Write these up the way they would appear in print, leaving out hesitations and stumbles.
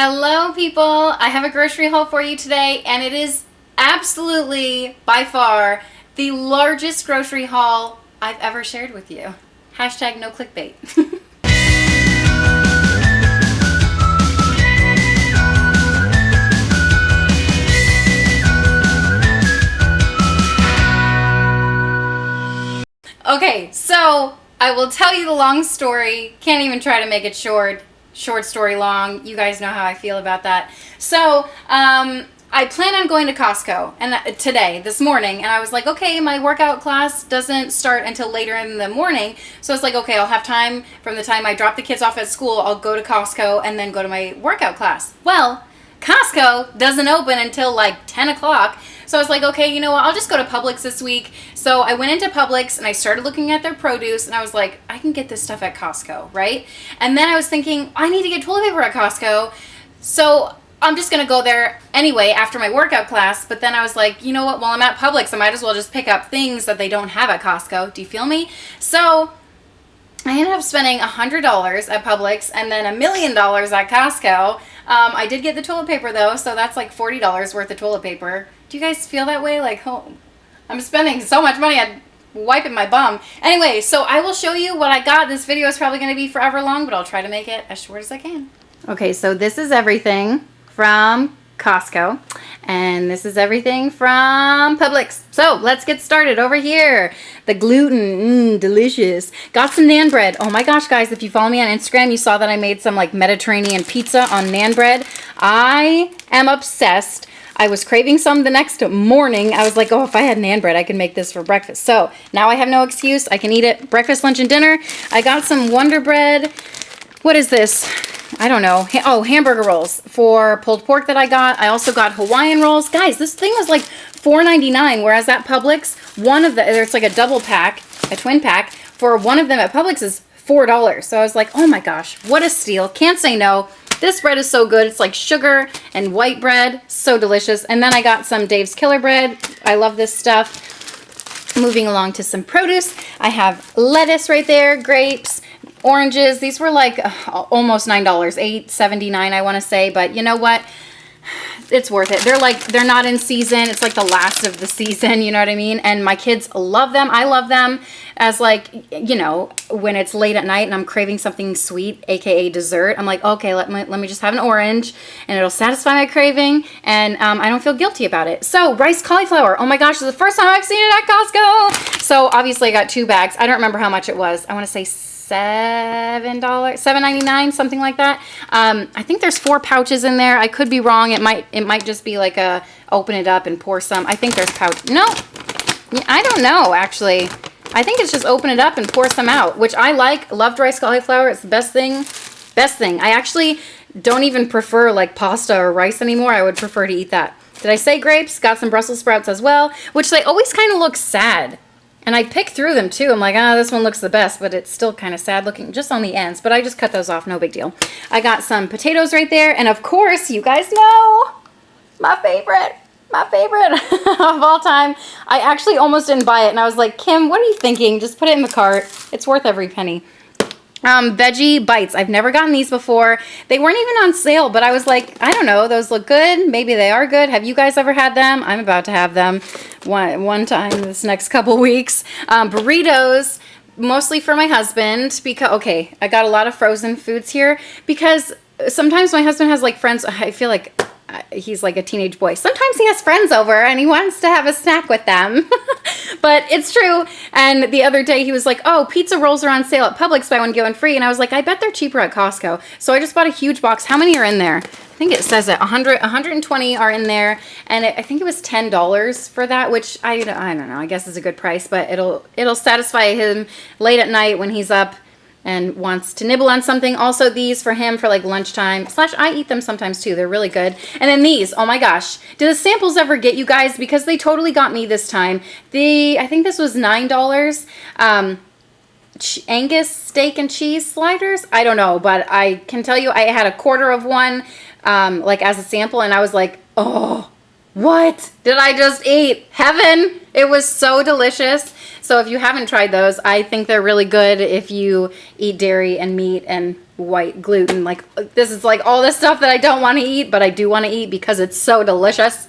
Hello people, I have a grocery haul for you today and it is absolutely by far the largest grocery haul I've ever shared with you. Hashtag no clickbait. Okay, so I will tell you the long story. Can't even try to make it short story long. You guys know how I feel about that. So I plan on going to Costco and this morning, and I was like, okay, my workout class doesn't start until later in the morning, so it's like, okay, I'll have time from the time I drop the kids off at school. I'll go to Costco and then go to my workout class. Well, Costco doesn't open until like 10 o'clock. So I was like, okay, you know what? I'll just go to Publix this week. So I went into Publix and I started looking at their produce and I was like, I can get this stuff at Costco, right? And then I was thinking, I need to get toilet paper at Costco. So I'm just going to go there anyway after my workout class. But then I was like, you know what? While I'm at Publix, I might as well just pick up things that they don't have at Costco. Do you feel me? So I ended up spending $100 at Publix and then $1 million at Costco. I did get the toilet paper though, so that's like $40 worth of toilet paper. Do you guys feel that way? Like, oh, I'm spending so much money on wiping my bum. Anyway, so I will show you what I got. This video is probably going to be forever long, but I'll try to make it as short as I can. Okay, so this is everything from Costco, and this is everything from Publix. So let's get started over here. The gluten, delicious. Got some naan bread. Oh my gosh, guys, if you follow me on Instagram, you saw that I made some like Mediterranean pizza on naan bread. I am obsessed. I was craving some the next morning. I was like, oh, if I had naan bread, I could make this for breakfast. So now I have no excuse. I can eat it breakfast, lunch, and dinner. I got some Wonder Bread. What is this? I don't know. Oh, hamburger rolls for pulled pork that I got. I also got Hawaiian rolls. Guys, this thing was like $4.99, whereas at Publix, it's like a double pack, a twin pack, for one of them at Publix is $4. So I was like, oh my gosh, what a steal. Can't say no. This bread is so good. It's like sugar and white bread. So delicious. And then I got some Dave's Killer Bread. I love this stuff. Moving along to some produce. I have lettuce right there, grapes, oranges. These were like almost $9, $8.79 I want to say, but you know what? It's worth it. They're not in season. It's like the last of the season, you know what I mean? And my kids love them. I love them as like, you know, when it's late at night and I'm craving something sweet, aka dessert. I'm like, okay, let me just have an orange and it'll satisfy my craving and I don't feel guilty about it. So rice cauliflower. Oh my gosh, this is the first time I've seen it at Costco. So obviously I got 2 bags. I don't remember how much it was. I want to say $7.99, something like that. I think there's 4 pouches in there. I could be wrong. It might just be like a open it up and pour some. I think there's no, I don't know actually. I think it's just open it up and pour some out, which I like. Loved rice cauliflower. It's the best thing. I actually don't even prefer like pasta or rice anymore. I would prefer to eat that. Did I say grapes? Got some Brussels sprouts as well, which they always kind of look sad. And I pick through them too. I'm like, this one looks the best, but it's still kind of sad looking just on the ends. But I just cut those off, no big deal. I got some potatoes right there. And of course, you guys know, my favorite of all time. I actually almost didn't buy it. And I was like, Kim, what are you thinking? Just put it in the cart. It's worth every penny. Veggie bites. I've never gotten these before. They weren't even on sale, but I was like, I don't know, those look good. Maybe they are good. Have you guys ever had them? I'm about to have them one time this next couple weeks. Burritos, mostly for my husband because, okay, I got a lot of frozen foods here because sometimes my husband has like friends. I feel like he's like a teenage boy. Sometimes he has friends over and he wants to have a snack with them. But it's true. And the other day he was like, oh, pizza rolls are on sale at Publix, buy one, get one free. And I was like, I bet they're cheaper at Costco. So I just bought a huge box. How many are in there? I think it says it. 120 are in there. And I think it was $10 for that, which I don't know. I guess is a good price. But it'll satisfy him late at night when he's up and wants to nibble on something. Also these for him for like lunchtime / I eat them sometimes too. They're really good. And then these, oh my gosh, did the samples ever get you guys? Because they totally got me this time. I think this was $9. Angus steak and cheese sliders. I don't know, but I can tell you I had a quarter of one like as a sample and I was like, oh, what did I just eat? Heaven. It was so delicious. So if you haven't tried those, I think they're really good if you eat dairy and meat and white gluten. Like, this is like all this stuff that I don't want to eat, but I do want to eat because it's so delicious.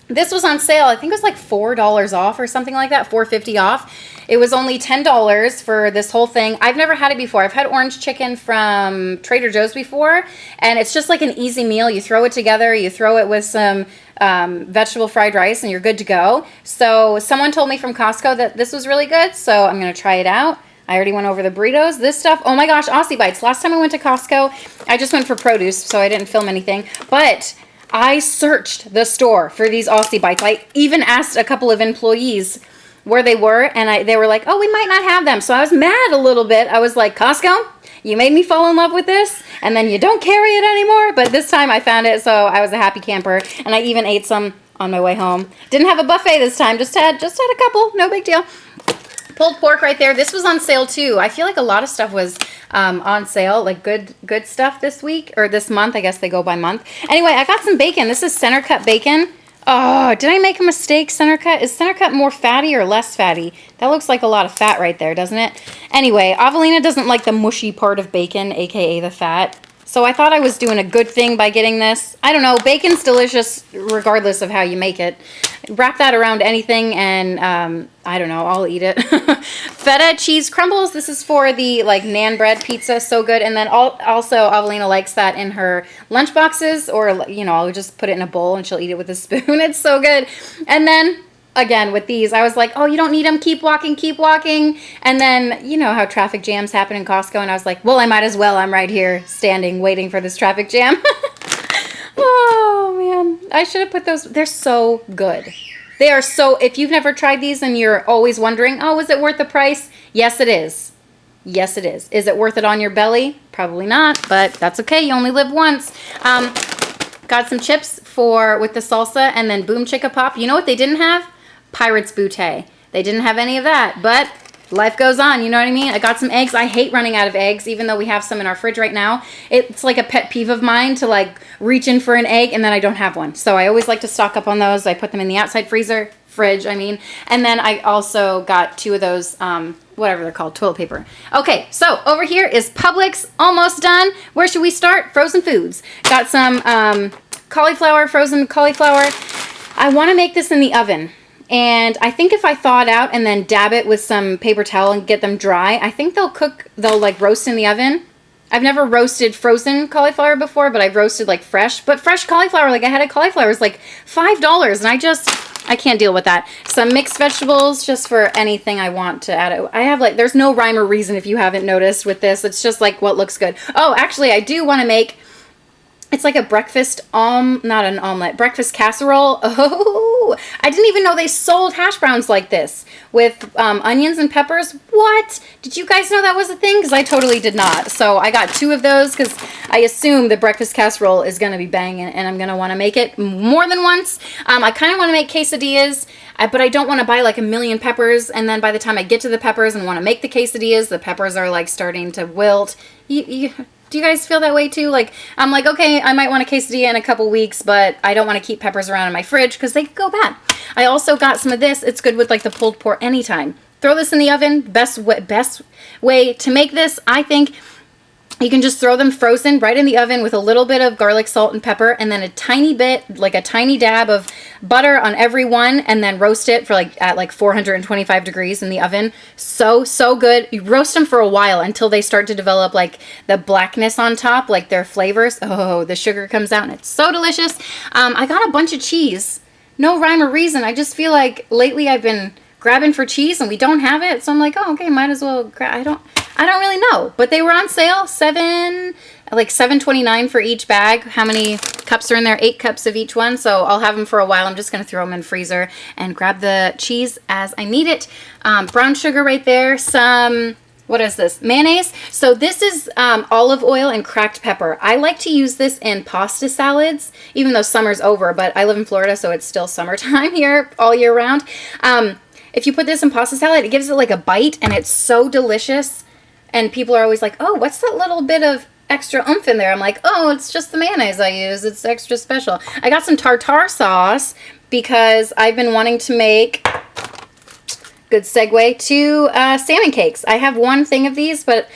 This was on sale. I think it was like $4 off or something like that, $4.50 off. It was only $10 for this whole thing. I've never had it before. I've had orange chicken from Trader Joe's before, and it's just like an easy meal. You throw it together, you throw it with some vegetable fried rice, and you're good to go. So someone told me from Costco that this was really good, so I'm going to try it out. I already went over the burritos. This stuff, oh my gosh, Aussie Bites. Last time I went to Costco, I just went for produce, so I didn't film anything. But I searched the store for these Aussie Bites. I even asked a couple of employees where they were, and they were like, oh, we might not have them. So I was mad a little bit. I was like, Costco, you made me fall in love with this, and then you don't carry it anymore. But this time I found it, so I was a happy camper, and I even ate some on my way home. Didn't have a buffet this time, just had a couple, no big deal. Pulled pork right there. This was on sale too. I feel like a lot of stuff was on sale, like good stuff this week or this month. I guess they go by month. Anyway, I got some bacon. This is center cut bacon. Oh, did I make a mistake? Center cut? Is center cut more fatty or less fatty? That looks like a lot of fat right there, doesn't it? Anyway, Avelina doesn't like the mushy part of bacon, aka the fat. So I thought I was doing a good thing by getting this. I don't know, bacon's delicious regardless of how you make it. Wrap that around anything and I don't know, I'll eat it. Feta cheese crumbles. This is for the like naan bread pizza, so good. And then also Avelina likes that in her lunch boxes, or you know, I'll just put it in a bowl and she'll eat it with a spoon. It's so good. And then again, with these, I was like, oh, you don't need them. Keep walking, keep walking. And then, you know how traffic jams happen in Costco. And I was like, well, I might as well. I'm right here standing, waiting for this traffic jam. Oh, man. I should have put those. They're so good. They are so, if you've never tried these and you're always wondering, oh, is it worth the price? Yes, it is. Yes, it is. Is it worth it on your belly? Probably not, but that's okay. You only live once. Got some chips with the salsa, and then Boom Chicka Pop. You know what they didn't have? Pirates Boutte. They didn't have any of that, but life goes on, you know what I mean? I got some eggs. I hate running out of eggs, even though we have some in our fridge right now. It's like a pet peeve of mine to like reach in for an egg and then I don't have one. So I always like to stock up on those. I put them in the outside fridge, I mean. And then I also got 2 of those, whatever they're called, toilet paper. Okay, so over here is Publix, almost done. Where should we start? Frozen foods. Got some cauliflower, frozen cauliflower. I want to make this in the oven. And I think if I thaw it out and then dab it with some paper towel and get them dry, I think they'll like roast in the oven. I've never roasted frozen cauliflower before, but I've roasted like fresh. But fresh cauliflower, like a head of cauliflower is like $5, and I can't deal with that. Some mixed vegetables just for anything I want to add. I have like, there's no rhyme or reason if you haven't noticed with this. It's just like what looks good. Oh, actually, I do want to make, it's like a breakfast, not an omelet, breakfast casserole. Oh, I didn't even know they sold hash browns like this with onions and peppers. What? Did you guys know that was a thing? Because I totally did not. So I got 2 of those because I assume the breakfast casserole is going to be banging and I'm going to want to make it more than once. I kind of want to make quesadillas, but I don't want to buy like a million peppers. And then by the time I get to the peppers and want to make the quesadillas, the peppers are like starting to wilt. Do you guys feel that way too? Like, I'm like, okay, I might want a quesadilla in a couple weeks, but I don't want to keep peppers around in my fridge because they could go bad. I also got some of this. It's good with like the pulled pork anytime. Throw this in the oven. Best way to make this, I think, you can just throw them frozen right in the oven with a little bit of garlic, salt, and pepper, and then a tiny bit, like a tiny dab of butter on every one, and then roast it for like at like 425 degrees in the oven. So good. You roast them for a while until they start to develop like the blackness on top, like their flavors. Oh, the sugar comes out and it's so delicious. I got a bunch of cheese. No rhyme or reason. I just feel like lately I've been grabbing for cheese and we don't have it, so I'm like, oh, okay, might as well grab. I don't really know, but they were on sale, $7.29 for each bag. How many cups are in there? 8 cups of each one, so I'll have them for a while. I'm just going to throw them in the freezer and grab the cheese as I need it. Brown sugar right there, some, what is this? Mayonnaise. So this is olive oil and cracked pepper. I like to use this in pasta salads, even though summer's over, but I live in Florida, so it's still summertime here all year round. If you put this in pasta salad, it gives it like a bite, and it's so delicious. And people are always like, oh, what's that little bit of extra oomph in there? I'm like, oh, it's just the mayonnaise I use. It's extra special. I got some tartare sauce because I've been wanting to make, good segue, to salmon cakes. I have one thing of these, but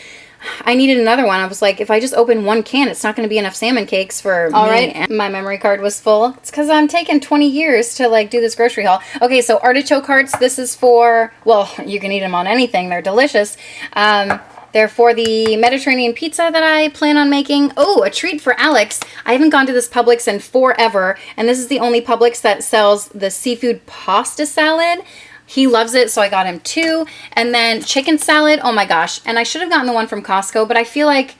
I needed another one. I was like, if I just open one can, it's not going to be enough salmon cakes for me. Right. My memory card was full. It's because I'm taking 20 years to like do this grocery haul. Okay, so artichoke hearts. This is for, well, you can eat them on anything. They're delicious. They're for the Mediterranean pizza that I plan on making. Oh, a treat for Alex. I haven't gone to this Publix in forever, and this is the only Publix that sells the seafood pasta salad. He loves it, so I got him 2. And then chicken salad, oh my gosh. And I should have gotten the one from Costco, but I feel like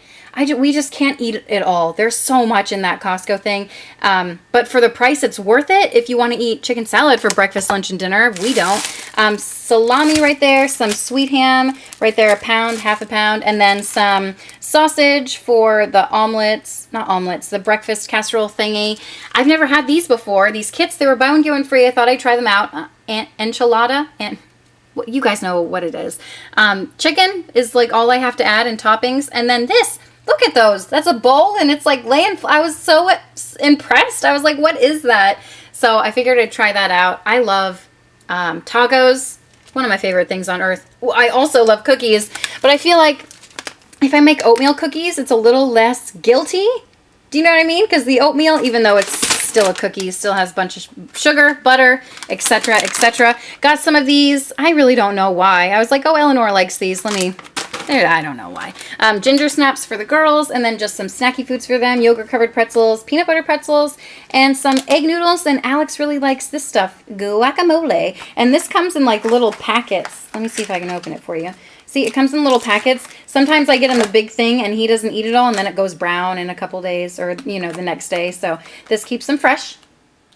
we just can't eat it all. There's so much in that Costco thing. But for the price, it's worth it if you want to eat chicken salad for breakfast, lunch, and dinner. We don't. Salami right there, some sweet ham right there, a pound, half a pound, and then some sausage for the omelets, not omelets, the breakfast casserole thingy. I've never had these before. These kits, they were buy one, get one free. I thought I'd try them out. Enchilada, and you guys know what it is. Chicken is like all I have to add, and toppings. And then this, look at those. That's a bowl, and it's like laying. I was so impressed. I was like, what is that? So I figured I'd try that out. I love tacos. One of my favorite things on earth. I also love cookies, but I feel like if I make oatmeal cookies, it's a little less guilty. Do you know what I mean? Because the oatmeal, even though it's still a cookie, still has a bunch of sugar, butter, etc., etc. Got some of these. I really don't know why. I was like, oh, Eleanor likes these. I don't know why. Ginger snaps for the girls, and then just some snacky foods for them. Yogurt-covered pretzels, peanut butter pretzels, and some egg noodles. And Alex really likes this stuff, guacamole. And this comes in like little packets. Let me see if I can open it for you. See, it comes in little packets. Sometimes I get him a big thing and he doesn't eat it all, and then it goes brown in a couple days, or, you know, the next day. So this keeps them fresh.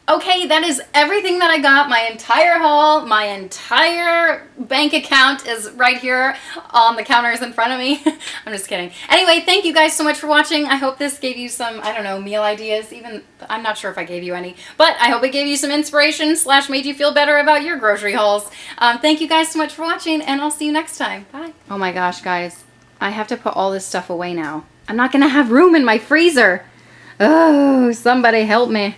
Okay, that is everything that I got. My entire haul, my entire bank account is right here on the counters in front of me. I'm just kidding. Anyway, thank you guys so much for watching. I hope this gave you some, I don't know, meal ideas. Even, I'm not sure if I gave you any, but I hope it gave you some inspiration / made you feel better about your grocery hauls. Thank you guys so much for watching, and I'll see you next time. Bye. Oh my gosh, guys. I have to put all this stuff away now. I'm not going to have room in my freezer. Oh, somebody help me.